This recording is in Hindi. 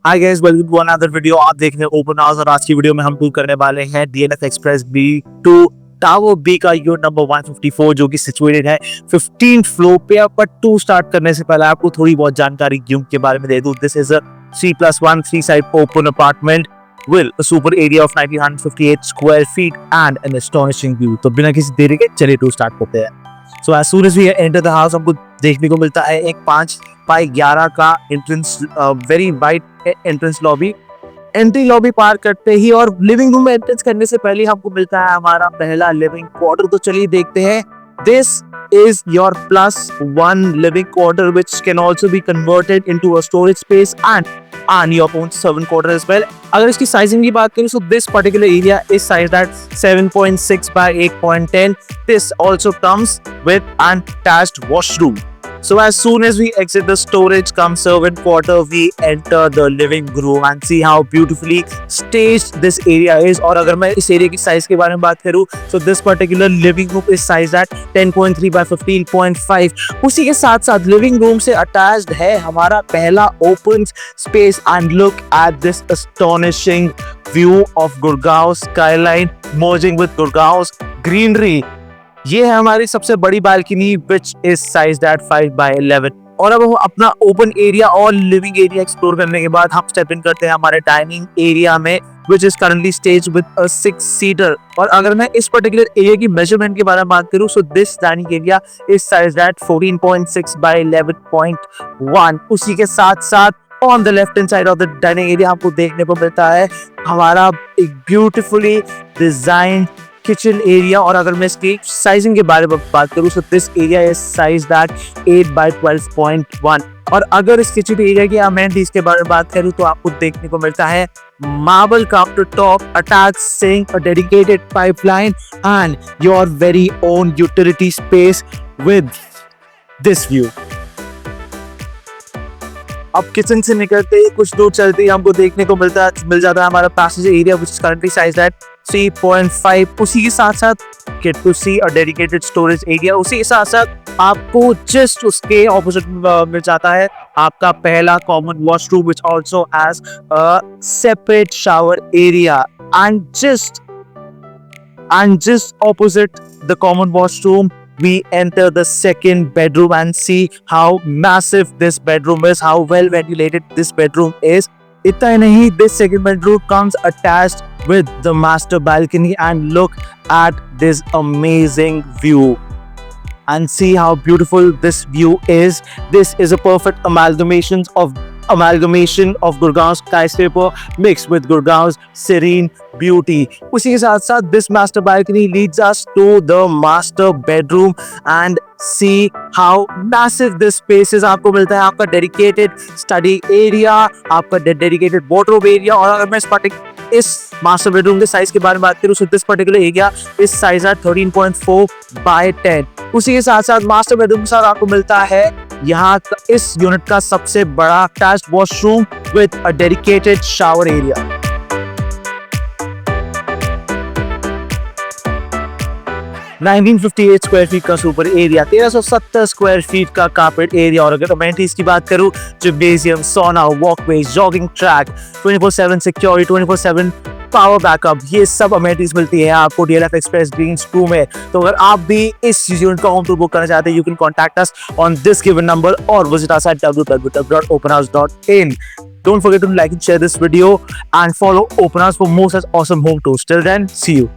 Hi guys, welcome to another video. आप देख रहे हैं ओपन हाउस और आज की वीडियो में हम टूर करने वाले हैं DLF express B2 tower B का यूनिट नंबर 154 जो कि सिचुएटेड है 15th फ्लोर पे। बट टूर स्टार्ट करने से पहले आपको थोड़ी बहुत जानकारी यूनिट के बारे में दे दूं। This is a 3+1 3-side open apartment with a super area of 1958 square feet and an astonishing view। तो बिना किसी देरी के चलिए टूर स्टार्ट करते हैं। So as soon as we enter the house हमको देखने को मिलता है एक 5x11 का entrance, very wide entrance lobby. Entry lobby पार करते ही और लिविंग रूम में एंट्रेंस करने से पहले हमको मिलता है हमारा पहला लिविंग क्वार्टर। तो चलिए देखते हैं। This is your +1 living quarter which can also be converted into a storage space and your own servant quarter as well। अगर इसकी साइजिंग की बात करें, so this particular area is sized at 7.6 by 8.10। This also comes with an attached washroom। So as soon as we exit the storage cum servant quarter, we enter the living room and see how beautifully staged this area is। और अगर मैं इस एरिया की साइज के बारे में बात करूं, so this particular living room is sized at 10.3 by 15.5। उसी के साथ साथ लिविंग रूम से अटैच्ड है हमारा पहला open space. And look at this astonishing view of Gurgaon skyline merging with Gurgaon's greenery। ये है हमारी सबसे बड़ी balcony which is sized at 5x11। और अब हम अपना ओपन एरिया और लिविंग एरिया एक्सप्लोर करने के बाद हम स्टेप इन करते हैं हमारे डाइनिंग एरिया में which is currently stage with a 6-seater। और अगर मैं इस पर्टिकुलर एरिया की मेजरमेंट के बारे में बात करूं, so this dining area is sized at 14.6 by 11.1। उसी के साथ साथ on the left hand side of the dining area आपको देखने को मिलता है हमारा एक ब्यूटीफुली डिजाइन किचन एरिया। और अगर मैं इसकी साइजिंग के बारे में बात करूं, so this area is sized at 8 by 12.1। और अगर इस किचन एरिया की अमेनिटीज के बारे में बात करूं तो आपको देखने को मिलता है marble counter top, attached sink, a dedicated pipeline and your very own utility space with this view। अब किचन से निकलते ही कुछ दूर चलते ही हमको देखने को मिल जाता है हमारा passage area which is currently sized at 3.5। उसी के साथ साथ get to see a dedicated storage area। उसी के साथ साथ आपको जस्ट उसके ऑपोजिट मिल जाता है आपका पहला common washroom which also has a separate shower area। and just opposite the common washroom we enter the second bedroom and see how massive this bedroom is, how well ventilated this bedroom is। इतना ही नहीं, this second bedroom comes attached with the master balcony and look at this amazing view and see how beautiful this view is। This is a perfect amalgamation of Gurgaon's skyscraper mixed with Gurgaon's serene beauty। उसी के साथ साथ this master balcony leads us to the master bedroom and see how massive this space is। आपको मिलता है आपका dedicated study area, आपका dedicated wardrobe area। और अगर मैं इस मास्टर बेडरूम के साइज के बारे में बात करूं, so this particular area is sized at 13.4 by 10। उसी के साथ साथ मास्टर बेडरूम के साथ आपको मिलता है यहाँ इस यूनिट का सबसे बड़ा attached washroom with a dedicated shower area. (1958 square feet का सुपर एरिया, 1370 स्क्वायर फीट का कारपेट एरिया। और अगर अमेनिटीज की बात करूं, जिम्नेजियम, सोना, walkway, jogging track, 24/7 security, 24/7 power backup, ये सब अमेनिटीज मिलती है आपको DLF एक्सप्रेस B2 में। तो अगर आप भी इस यूनिट का होम टूर बुक करना चाहते हैं, you can contact us on this given number और visit us at www.openhouse.in। Don't forget to like and share this video and follow Open House for more such awesome home tours। Till then, see you।